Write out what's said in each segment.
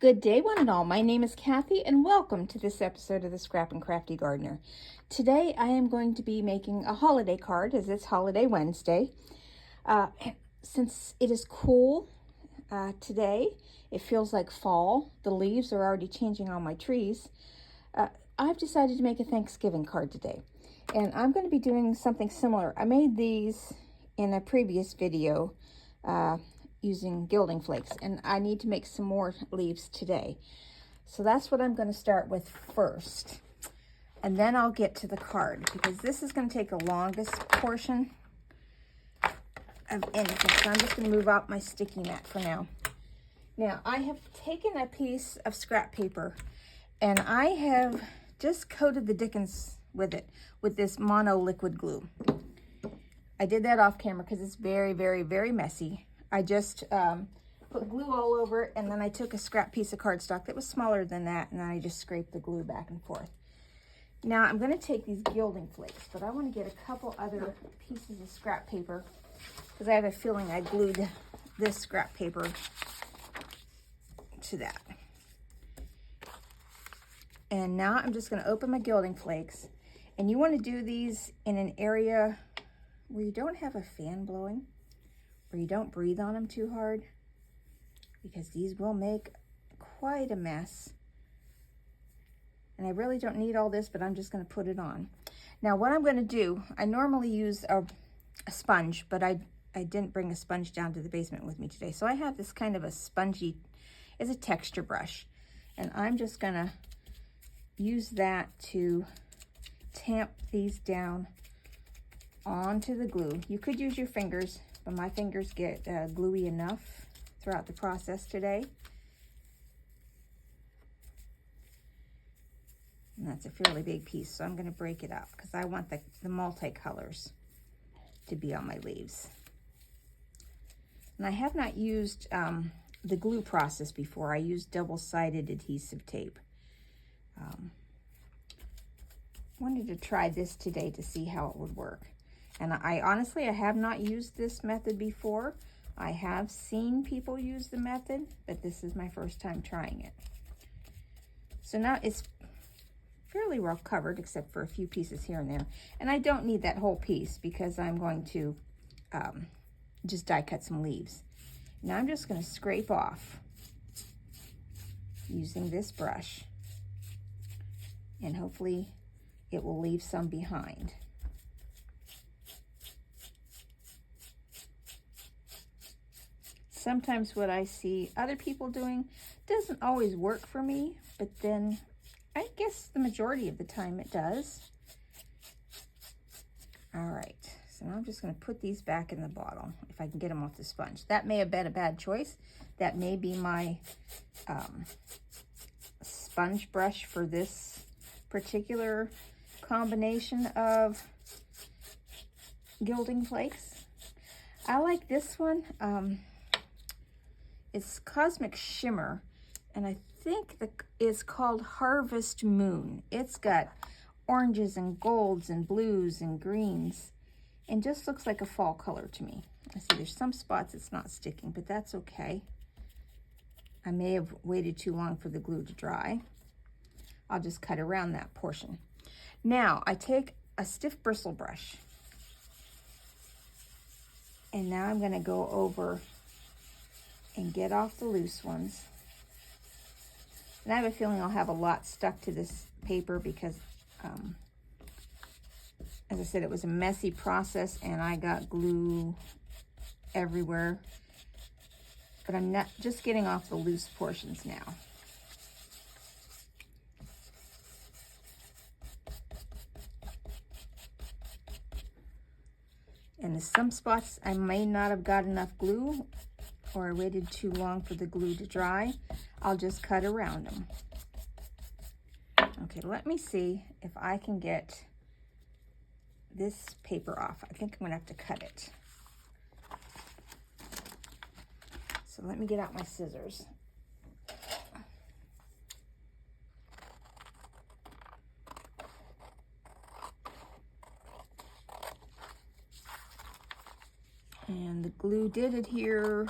Good day, one and all. My name is Kathy, and welcome to this episode of the Scrap and Crafty Gardener. Today, I am going to be making a holiday card, as it's Holiday Wednesday. Since it is cool today, it feels like fall. The leaves are already changing on my trees. I've decided to make a Thanksgiving card today, and I'm going to be doing something similar. I made these in a previous video using gilding flakes, and I need to make some more leaves today. So that's what I'm going to start with first, and then I'll get to the card, because this is going to take the longest portion of anything. So I'm just going to move out my sticky mat for now. Now, I have taken a piece of scrap paper, and I have just coated the dickens with it with this mono liquid glue. I did that off camera because it's very, very, very messy. I just put glue all over it, and then I took a scrap piece of cardstock that was smaller than that, and then I just scraped the glue back and forth. Now I'm going to take these gilding flakes, but I want to get a couple other pieces of scrap paper because I have a feeling I glued this scrap paper to that. And now I'm just going to open my gilding flakes, and you want to do these in an area where you don't have a fan blowing, where you don't breathe on them too hard, because these will make quite a mess. And I really don't need all this, but I'm just going to put it on. Now what I'm going to do, I normally use a sponge, but I didn't bring a sponge down to the basement with me today. So I have this kind of a spongy, it's a texture brush. And I'm just going to use that to tamp these down onto the glue. You could use your fingers, but my fingers get gluey enough throughout the process today. And that's a fairly big piece, so I'm going to break it up because I want the multicolors to be on my leaves. And I have not used the glue process before. I used double-sided adhesive tape. Wanted to try this today to see how it would work. And I honestly have not used this method before. I have seen people use the method, but this is my first time trying it. So now it's fairly well covered, except for a few pieces here and there. And I don't need that whole piece because I'm going to just die cut some leaves. Now I'm just going to scrape off using this brush, and hopefully it will leave some behind. Sometimes what I see other people doing doesn't always work for me, but then I guess the majority of the time it does. All right, so now I'm just going to put these back in the bottle if I can get them off the sponge. That may have been a bad choice. That may be my sponge brush for this particular combination of gilding flakes. I like this one. It's Cosmic Shimmer, and I think it's called Harvest Moon. It's got oranges and golds and blues and greens, and just looks like a fall color to me. I see there's some spots it's not sticking, but that's okay. I may have waited too long for the glue to dry. I'll just cut around that portion. Now I take a stiff bristle brush, and now I'm going to go over and get off the loose ones. And I have a feeling I'll have a lot stuck to this paper because, as I said, it was a messy process and I got glue everywhere. But I'm not just getting off the loose portions now. And in some spots I may not have got enough glue, or I waited too long for the glue to dry. I'll just cut around them. Okay, let me see if I can get this paper off. I think I'm gonna have to cut it. So let me get out my scissors. And the glue did adhere.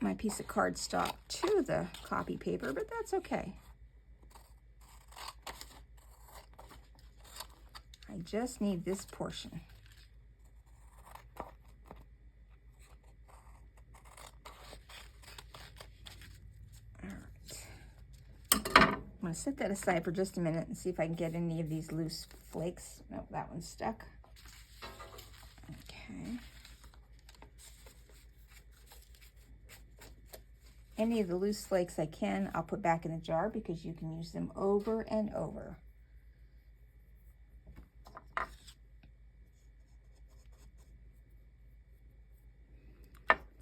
My piece of cardstock to the copy paper, but that's okay. I just need this portion. I'm going to set that aside for just a minute and see if I can get any of these loose flakes. Nope, that one's stuck. Okay. Any of the loose flakes I can, I'll put back in the jar because you can use them over and over.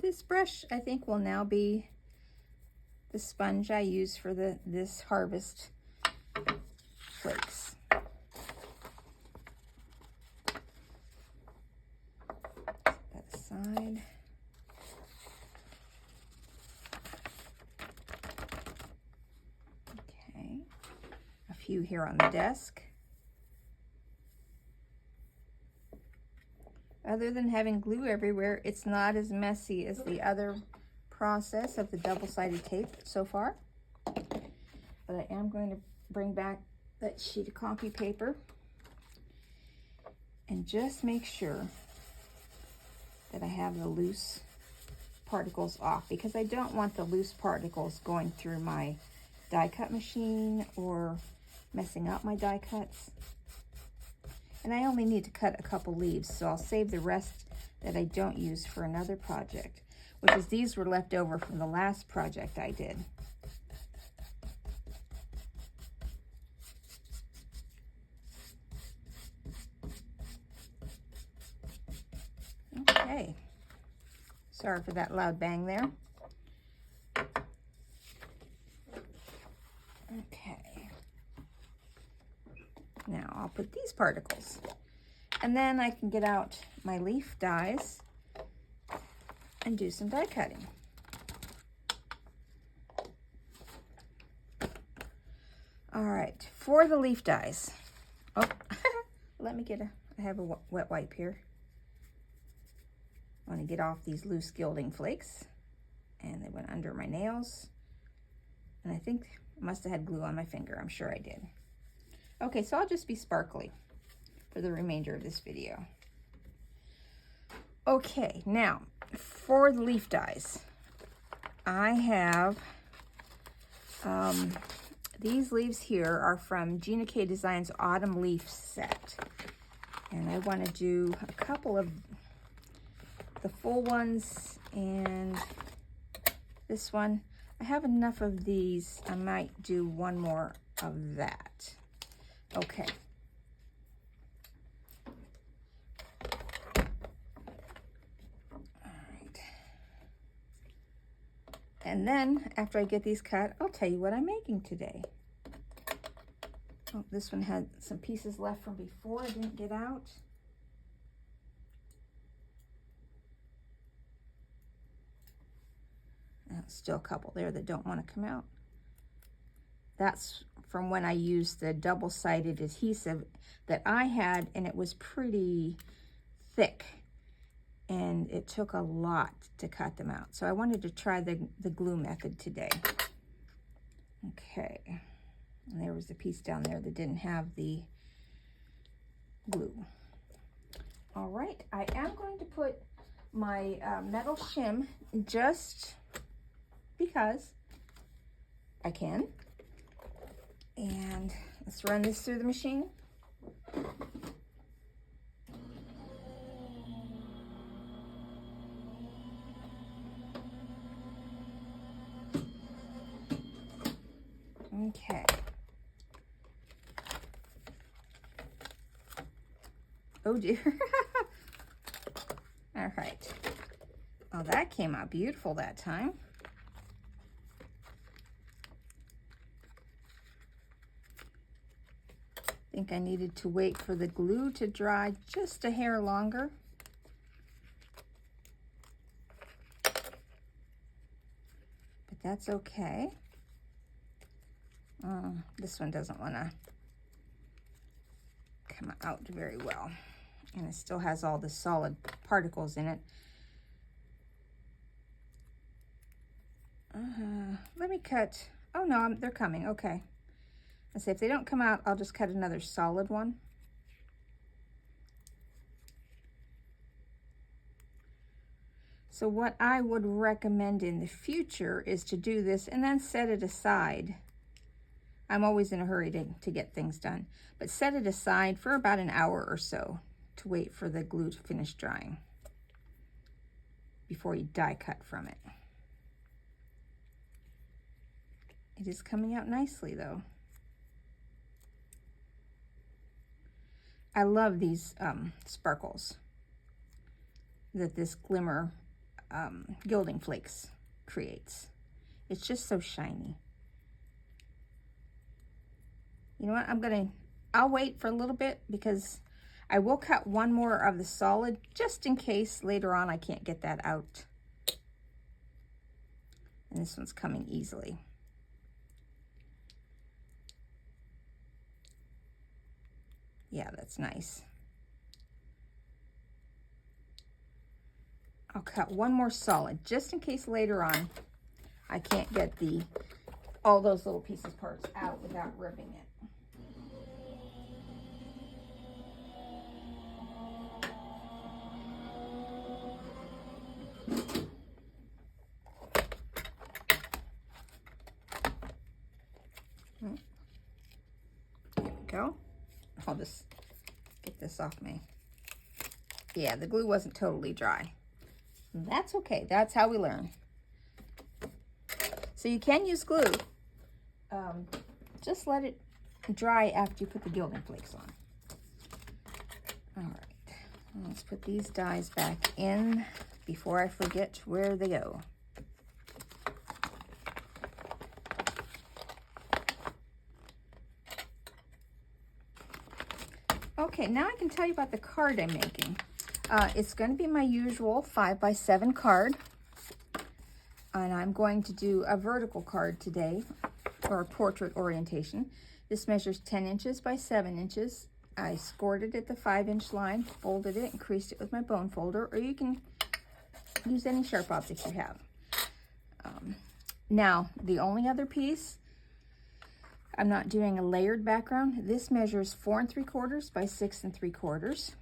This brush, I think, will now be the sponge I use for this harvest flakes. Set that aside. Okay, a few here on the desk. Other than having glue everywhere, it's not as messy as the other process of the double-sided tape so far. But I am going to bring back that sheet of copy paper and just make sure that I have the loose particles off, because I don't want the loose particles going through my die cut machine or messing up my die cuts. And I only need to cut a couple leaves, so I'll save the rest that I don't use for another project, which is these were left over from the last project I did. Okay. Sorry for that loud bang there. Okay. Now I'll put these particles, and then I can get out my leaf dies and do some die cutting. All right, for the leaf dies. Oh, let me get I have a wet wipe here. I want to get off these loose gilding flakes, and they went under my nails, and I think I must have had glue on my finger. I'm sure I did. Okay, so I'll just be sparkly for the remainder of this video. Okay, now for the leaf dies, I have these leaves here are from GinaK Designs Autumn Leaf Set, and I want to do a couple of the full ones and this one. I have enough of these. I might do one more of that. Okay. All right. And then after I get these cut, I'll tell you what I'm making today. Oh, this one had some pieces left from before I didn't get out. Still a couple there that don't want to come out. That's from when I used the double-sided adhesive that I had, and it was pretty thick, and it took a lot to cut them out. So I wanted to try the glue method today. Okay, and there was a piece down there that didn't have the glue. All right, I am going to put my metal shim just because I can. And let's run this through the machine. Okay. Oh dear. All right. Oh, that came out beautiful that time. I think I needed to wait for the glue to dry just a hair longer. But that's okay. This one doesn't want to come out very well. And it still has all the solid particles in it. Let me cut. Oh no, they're coming. Okay. I say if they don't come out, I'll just cut another solid one. So what I would recommend in the future is to do this and then set it aside. I'm always in a hurry to get things done, but set it aside for about an hour or so to wait for the glue to finish drying before you die cut from it. It is coming out nicely though. I love these sparkles that this glimmer gilding flakes creates. It's just so shiny. You know what, I'll wait for a little bit because I will cut one more of the solid just in case later on I can't get that out. And this one's coming easily. Yeah, that's nice. I'll cut one more solid just in case later on I can't get all those little pieces parts out without ripping it. There we go. I'll just get this off me. Yeah, the glue wasn't totally dry. That's okay. That's how we learn. So you can use glue. Just let it dry after you put the gilding flakes on. All right. Let's put these dies back in before I forget where they go. Okay, now I can tell you about the card I'm making. It's going to be my usual 5x7 card. And I'm going to do a vertical card today for a portrait orientation. This measures 10 inches by 7 inches. I scored it at the 5-inch line, folded it, and creased it with my bone folder, or you can use any sharp object you have. Now, the only other piece, I'm not doing a layered background. This measures 4 3/4 by 6 3/4.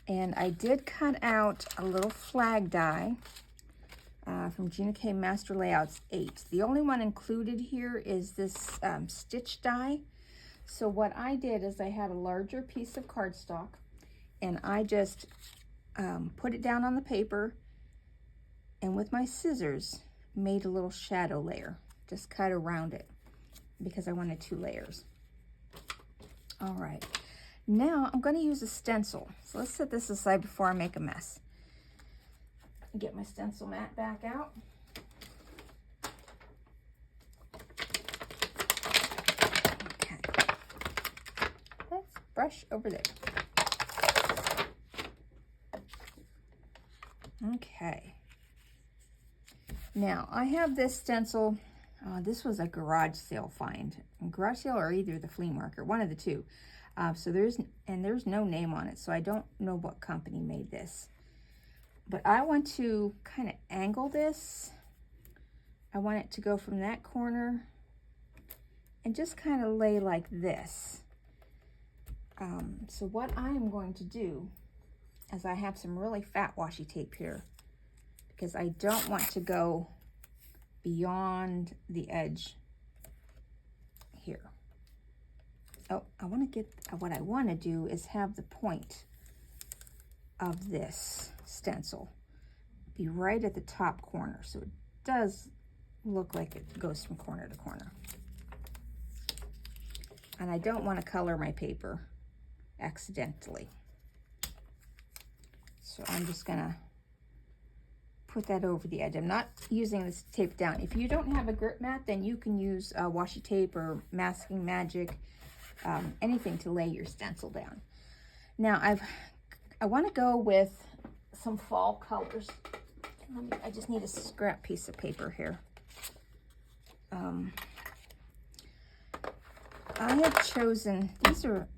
And I did cut out a little flag die from GinaK Master Layouts 8. The only one included here is this stitch die. So what I did is I had a larger piece of cardstock and I just put it down on the paper and with my scissors made a little shadow layer. Just cut around it because I wanted 2 layers. All right, now I'm going to use a stencil. So let's set this aside before I make a mess. Get my stencil mat back out. Okay, let's brush over there. Okay, now I have this stencil. This was a garage sale find. Garage sale or either the flea market, one of the two. So there's no name on it, so I don't know what company made this. But I want to kind of angle this. I want it to go from that corner and just kind of lay like this. So what I am going to do is I have some really fat washi tape here because I don't want to go beyond the edge here. Oh, what I want to do is have the point of this stencil be right at the top corner, so it does look like it goes from corner to corner. And I don't want to color my paper accidentally, so I'm just gonna put that over the edge. I'm not using this tape down. If you don't have a grip mat, then you can use washi tape or masking magic, anything to lay your stencil down. Now I want to go with some fall colors. I just need a scrap piece of paper here. I have chosen, these are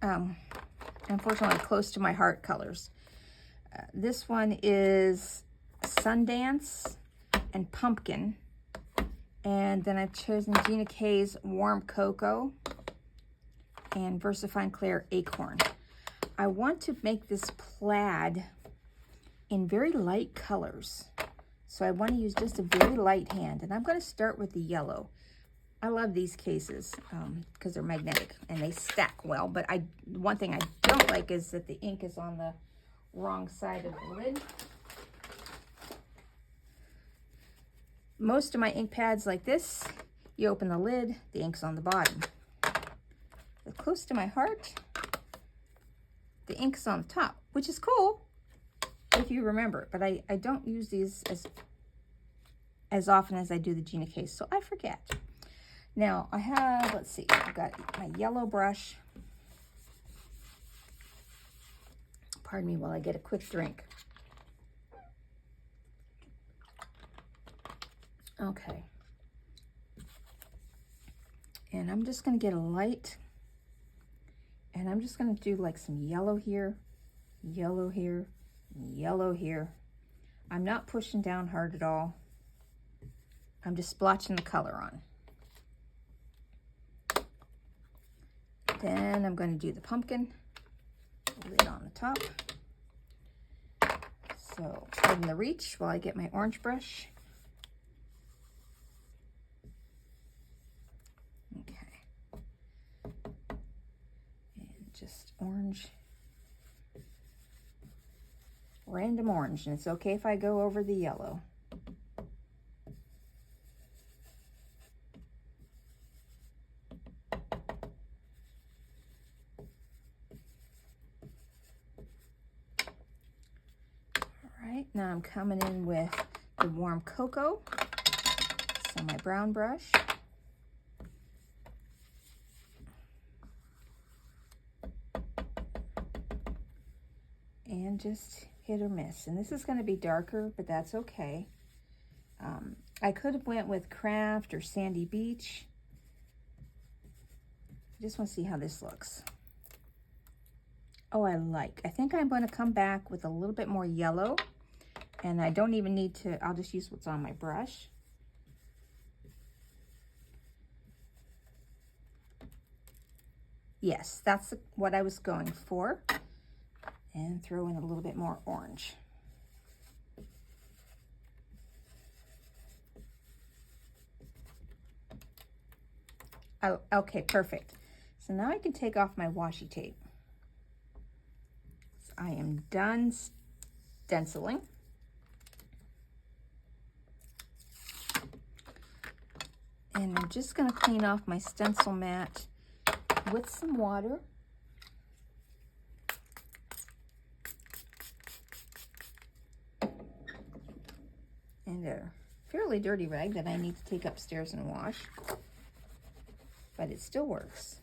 unfortunately close to my heart colors. This one is Sundance and Pumpkin, And then I've chosen GinaK's Warm Cocoa and VersaFine Clair Acorn. I want to make this plaid in very light colors. So I want to use just a very light hand. And I'm going to start with the yellow. I love these cases because they're magnetic and they stack well. But one thing I don't like is that the ink is on the wrong side of the lid. Most of my ink pads like this, you open the lid, the ink's on the bottom. But close to my heart, the ink's on the top, which is cool if you remember it. But I don't use these as often as I do the GinaK, so I forget. Now I have, let's see, I've got my yellow brush. Pardon me while I get a quick drink. Okay. And I'm just going to get a light, and I'm just going to do like some yellow here, yellow here, yellow here. I'm not pushing down hard at all. I'm just splotching the color on. Then I'm going to do the pumpkin, lid on the top. So pardon the reach while I get my orange brush. Okay. And just orange. Random orange, and it's okay if I go over the yellow. Now I'm coming in with the Warm Cocoa, so my brown brush. And just hit or miss. And this is going to be darker, but that's okay. I could have went with Craft or Sandy Beach. I just want to see how this looks. Oh, I think I'm going to come back with a little bit more yellow. And I don't even need to, I'll just use what's on my brush. Yes, that's what I was going for. And throw in a little bit more orange. Oh, okay, perfect. So now I can take off my washi tape. So I am done stenciling. And I'm just going to clean off my stencil mat with some water. And a fairly dirty rag that I need to take upstairs and wash. But it still works.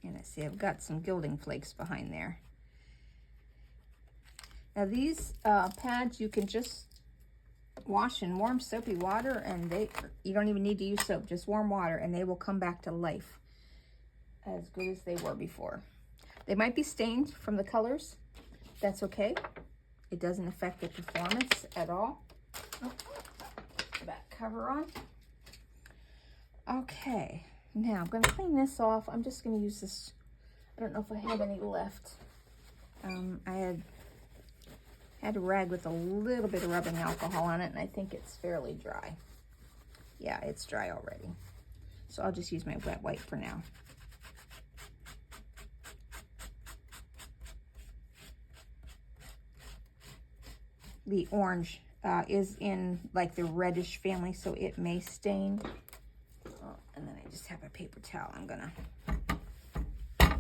And I see I've got some gilding flakes behind there. Now these pads you can just wash in warm soapy water, and you don't even need to use soap, just warm water, and they will come back to life as good as they were before. They might be stained from the colors. That's okay. It doesn't affect the performance at all. Oh, the back cover on. Okay, now I'm going to clean this off. I'm just going to use this. I don't know if I have any left. I had a rag with a little bit of rubbing alcohol on it, and I think it's fairly dry. Yeah, it's dry already. So I'll just use my wet wipe for now. The orange is in like the reddish family, so it may stain. Oh, and then I just have a paper towel.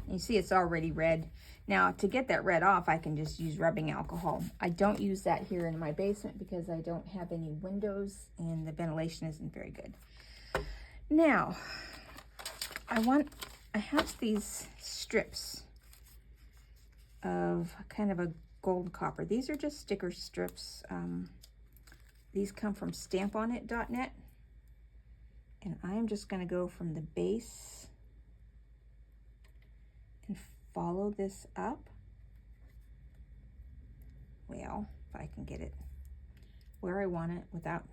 You see it's already red. Now to get that red off, I can just use rubbing alcohol. I don't use that here in my basement because I don't have any windows and the ventilation isn't very good. Now, I have these strips of kind of a gold copper. These are just sticker strips. These come from stamponit.net. And I'm just going to go from the base and follow this up. Well, if I can get it where I want it without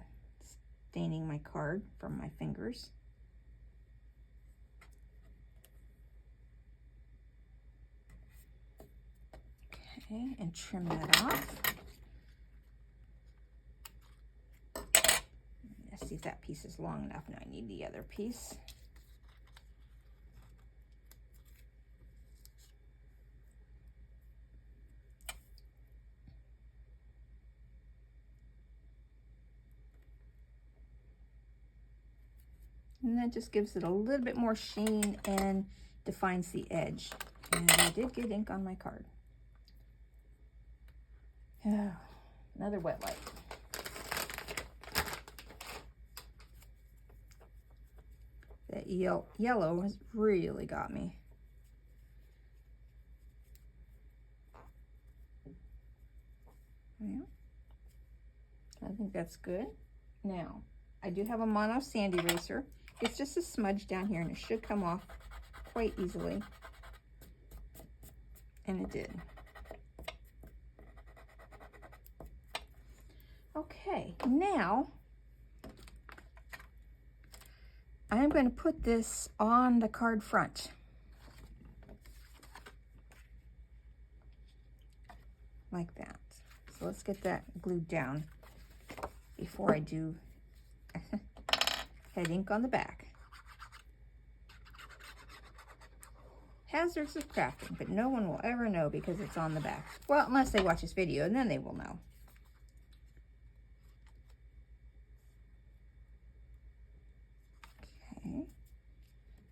staining my card from my fingers. Okay, and trim that off. Let's see if that piece is long enough. Now I need the other piece. And that just gives it a little bit more sheen and defines the edge. And I did get ink on my card. Oh, another wet wipe. That yellow has really got me. Yeah, I think that's good. Now, I do have a mono sand eraser. It's just a smudge down here, and it should come off quite easily. And it did. Okay, now I'm going to put this on the card front. Like that. So let's get that glued down before I do head ink on the back. Hazards of crafting, but no one will ever know because it's on the back. Well, unless they watch this video, and then they will know. Okay.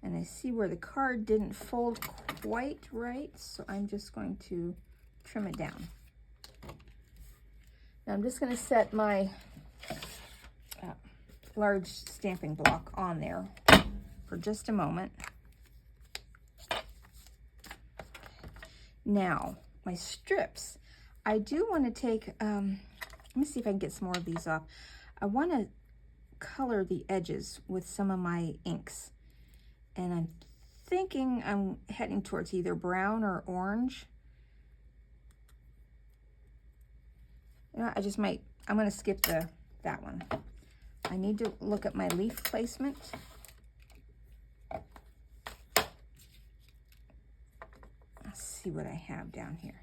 And I see where the card didn't fold quite right, so I'm just going to trim it down. Now I'm just going to set my large stamping block on there for just a moment. Now, my strips, I do want to take, let me see if I can get some more of these off. I want to color the edges with some of my inks. And I'm thinking I'm heading towards either brown or orange. You know, I just might, I'm going to skip that one. I need to look at my leaf placement. Let's see what I have down here.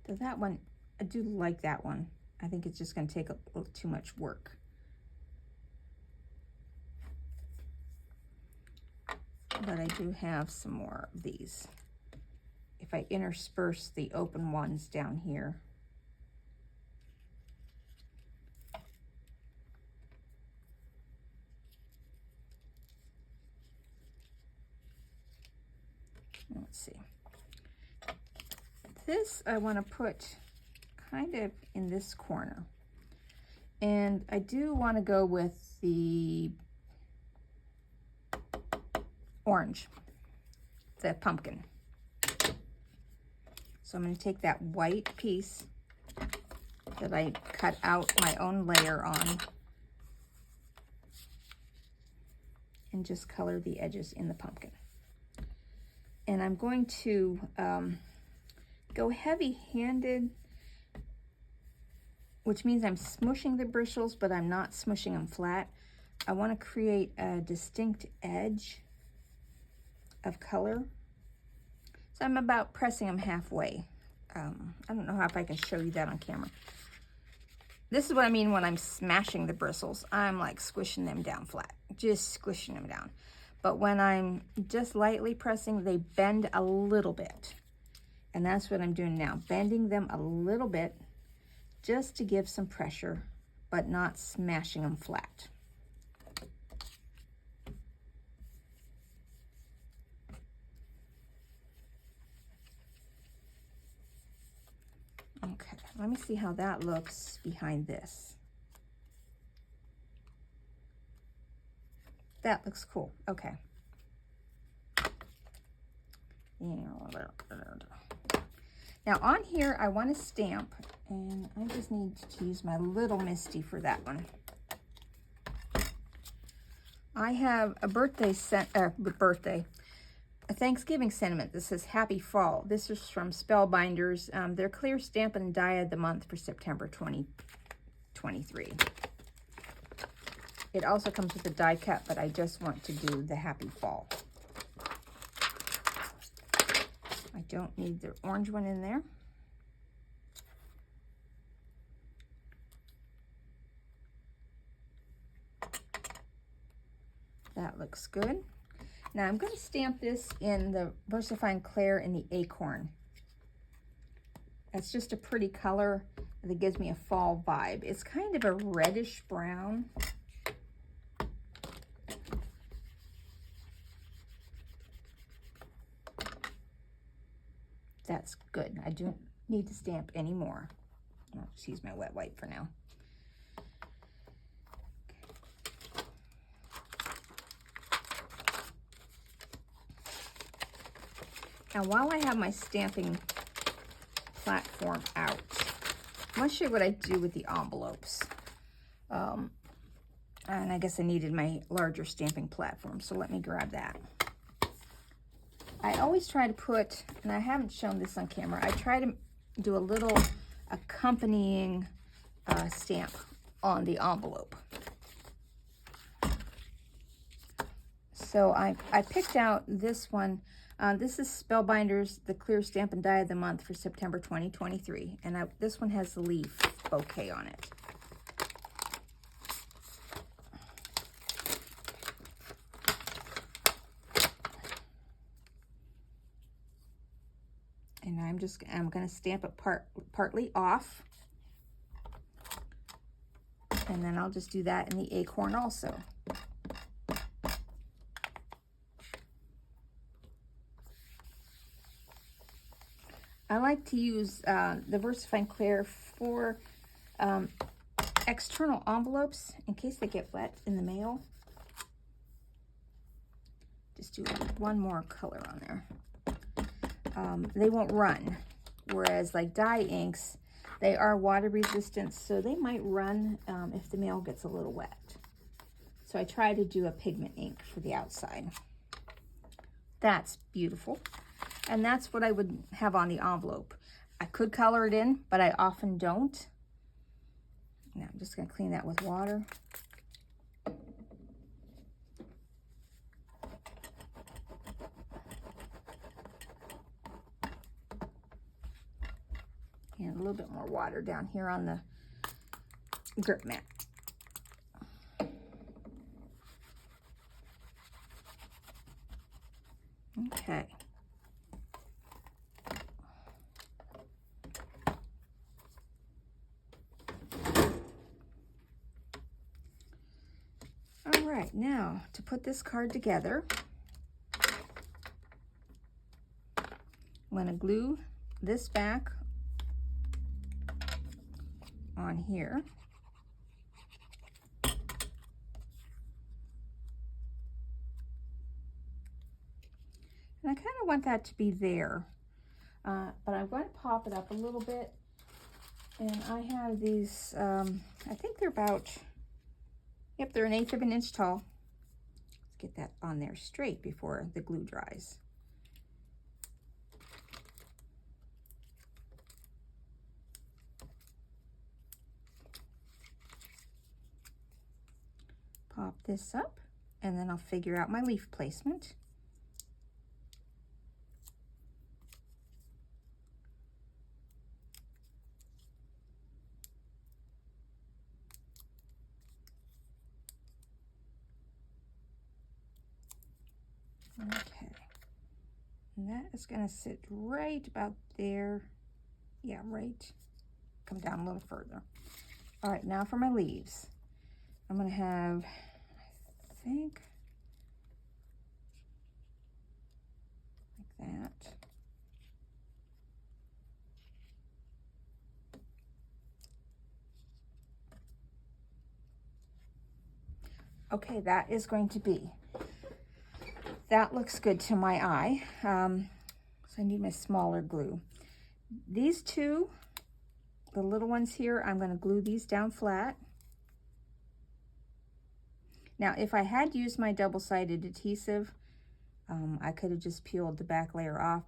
So that one, I do like that one. I think it's just going to take a little too much work. But I do have some more of these. If I intersperse the open ones down here. Let's see. This I want to put kind of in this corner. And I do want to go with the orange, the pumpkin. So I'm going to take that white piece that I cut out my own layer on and just color the edges in the pumpkin. And I'm going to go heavy-handed, which means I'm smushing the bristles, but I'm not smushing them flat. I want to create a distinct edge of color. So I'm about pressing them halfway. I don't know if I can show you that on camera. This is what I mean when I'm smashing the bristles. I'm like squishing them down flat, just squishing them down. But when I'm just lightly pressing, they bend a little bit. And that's what I'm doing now, bending them a little bit just to give some pressure, but not smashing them flat. Okay, let me see how that looks behind this. That looks cool. Okay. Now on here, I want to stamp, and I just need to use my little Misty for that one. I have a birthday a Thanksgiving sentiment that says Happy Fall. This is from Spellbinders. Their clear stamp and die of the month for September 2023. It also comes with a die cut, but I just want to do the Happy Fall. I don't need the orange one in there. That looks good. Now I'm going to stamp this in the VersaFine Clair in the Acorn. That's just a pretty color that gives me a fall vibe. It's kind of a reddish brown. That's good. I don't need to stamp anymore. I'll just use my wet wipe for now. Now, while I have my stamping platform out, I want to show you what I do with the envelopes. And I guess I needed my larger stamping platform, so let me grab that. I always try to put, and I haven't shown this on camera, I try to do a little accompanying stamp on the envelope. So I picked out this one. This is Spellbinders, the clear stamp and die of the month for September 2023. And this one has the leaf bouquet on it. And I'm going to stamp it partly off. And then I'll just do that in the Acorn also. I like to use the VersaFine Clair for external envelopes in case they get wet in the mail. Just do one more color on there. They won't run, whereas like dye inks, they are water resistant, so they might run if the mail gets a little wet. So I try to do a pigment ink for the outside. That's beautiful. And that's what I would have on the envelope. I could color it in, but I often don't. Now I'm just going to clean that with water. And a little bit more water down here on the grip mat. Okay. All right, now to put this card together, I'm going to glue this back on here. And I kind of want that to be there, but I'm going to pop it up a little bit. And I have these, I think they're about, yep, they're 1/8 of an inch tall. Let's get that on there straight before the glue dries. Pop this up, and then I'll figure out my leaf placement. Okay, and that is going to sit right about there. Yeah, right. Come down a little further. All right, now for my leaves. I'm going to have, I think, like that. Okay, that is going to be. That looks good to my eye. So I need my smaller glue. These two, the little ones here, I'm going to glue these down flat. Now, if I had used my double-sided adhesive, I could have just peeled the back layer off,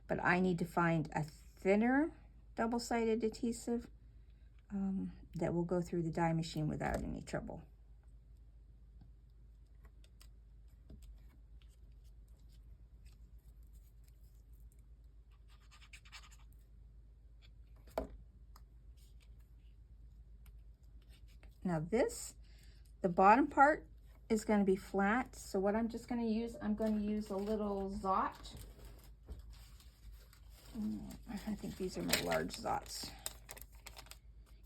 but I need to find a thinner double-sided adhesive that will go through the die machine without any trouble. Now this, the bottom part is going to be flat, so what I'm just going to use, I'm going to use a little Zot. I think these are my large Zots.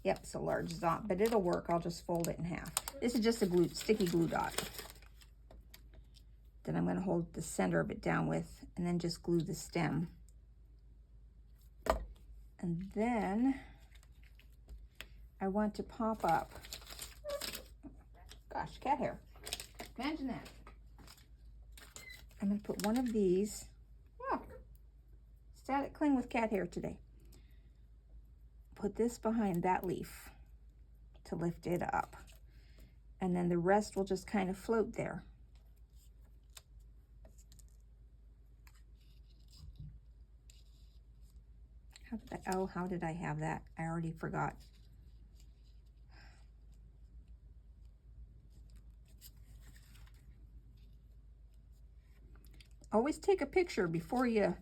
Yep, it's a large Zot, but it'll work. I'll just fold it in half. This is just a sticky glue dot that I'm going to hold the center of it down with, and then just glue the stem. And then I want to pop up, gosh, cat hair. Imagine that. I'm going to put one of these. Oh, static cling with cat hair today. Put this behind that leaf to lift it up. And then the rest will just kind of float there. How did I have that? I already forgot. Always take a picture before you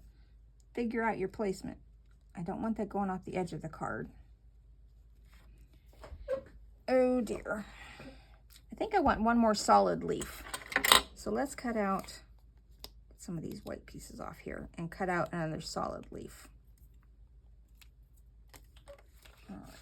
figure out your placement. I don't want that going off the edge of the card. Oh dear. I think I want one more solid leaf. So let's cut out some of these white pieces off here and cut out another solid leaf. All right.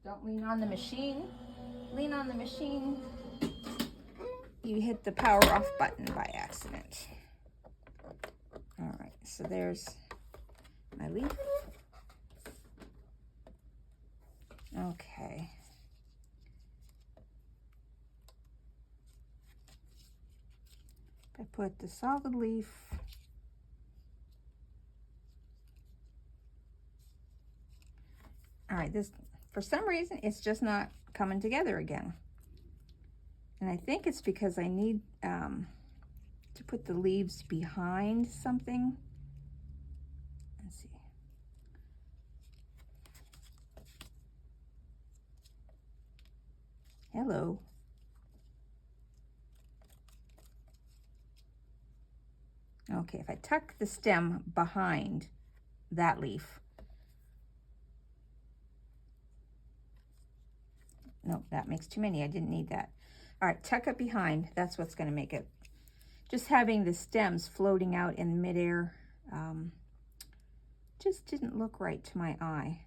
Don't lean on the machine. Lean on the machine. You hit the power off button by accident. All right, so there's my leaf. Okay. I put the solid leaf all right, this, for some reason, it's just not coming together again. And I think it's because I need to put the leaves behind something. Let's see. Hello. Okay, if I tuck the stem behind that leaf. No, that makes too many. I didn't need that. All right, tuck it behind. That's what's going to make it. Just having the stems floating out in midair just didn't look right to my eye.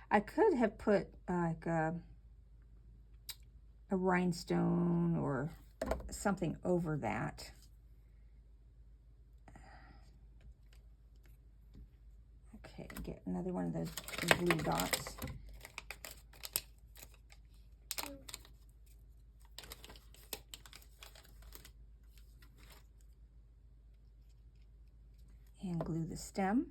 I could have put like a rhinestone or something over that. Okay, get another one of those glue dots. And glue the stem.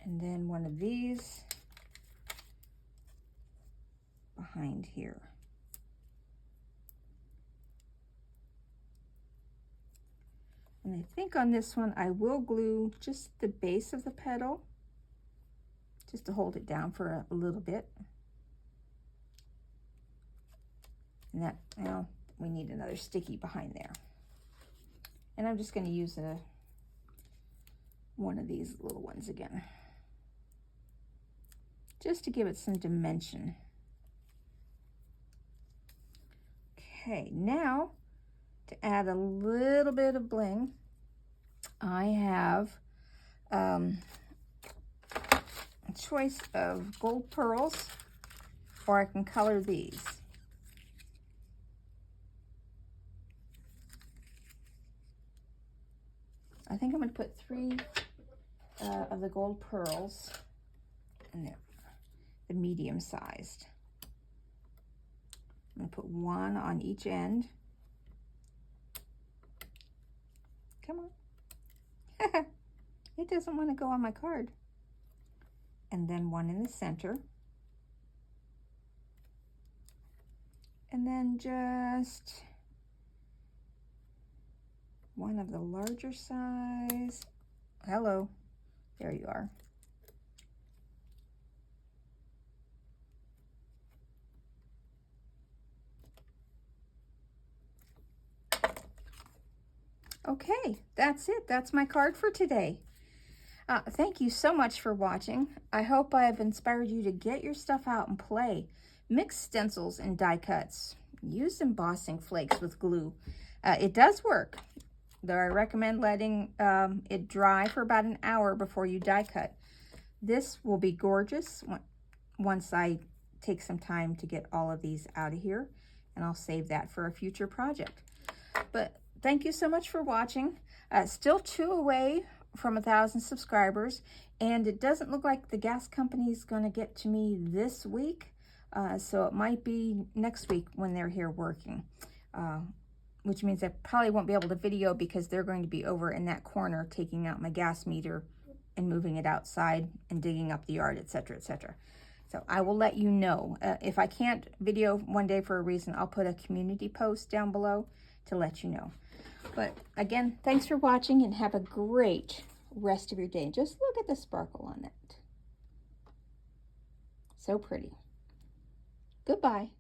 And then one of these behind here. And I think on this one, I will glue just the base of the petal, just to hold it down for a little bit. And that, well, we need another sticky behind there. And I'm just going to use one of these little ones again, just to give it some dimension. Okay, now to add a little bit of bling, I have choice of gold pearls, or I can color these. I think I'm going to put 3 of the gold pearls in the medium sized. I'm going to put 1 on each end. Come on. It doesn't want to go on my card. And then 1 in the center. And then just 1 of the larger size. Hello. There you are. Okay, that's it. That's my card for today. Thank you so much for watching. I hope I have inspired you to get your stuff out and play. Mix stencils and die cuts. Use embossing flakes with glue. It does work, though I recommend letting it dry for about an hour before you die cut. This will be gorgeous once I take some time to get all of these out of here, and I'll save that for a future project. But thank you so much for watching. Still 2 away from 1,000 subscribers, and it doesn't look like the gas company is going to get to me this week, so it might be next week when they're here working, which means I probably won't be able to video because they're going to be over in that corner taking out my gas meter and moving it outside and digging up the yard, etc., etc. So I will let you know. If I can't video one day for a reason, I'll put a community post down below to let you know. But again, thanks for watching and have a great rest of your day. Just look at the sparkle on it. So pretty. Goodbye.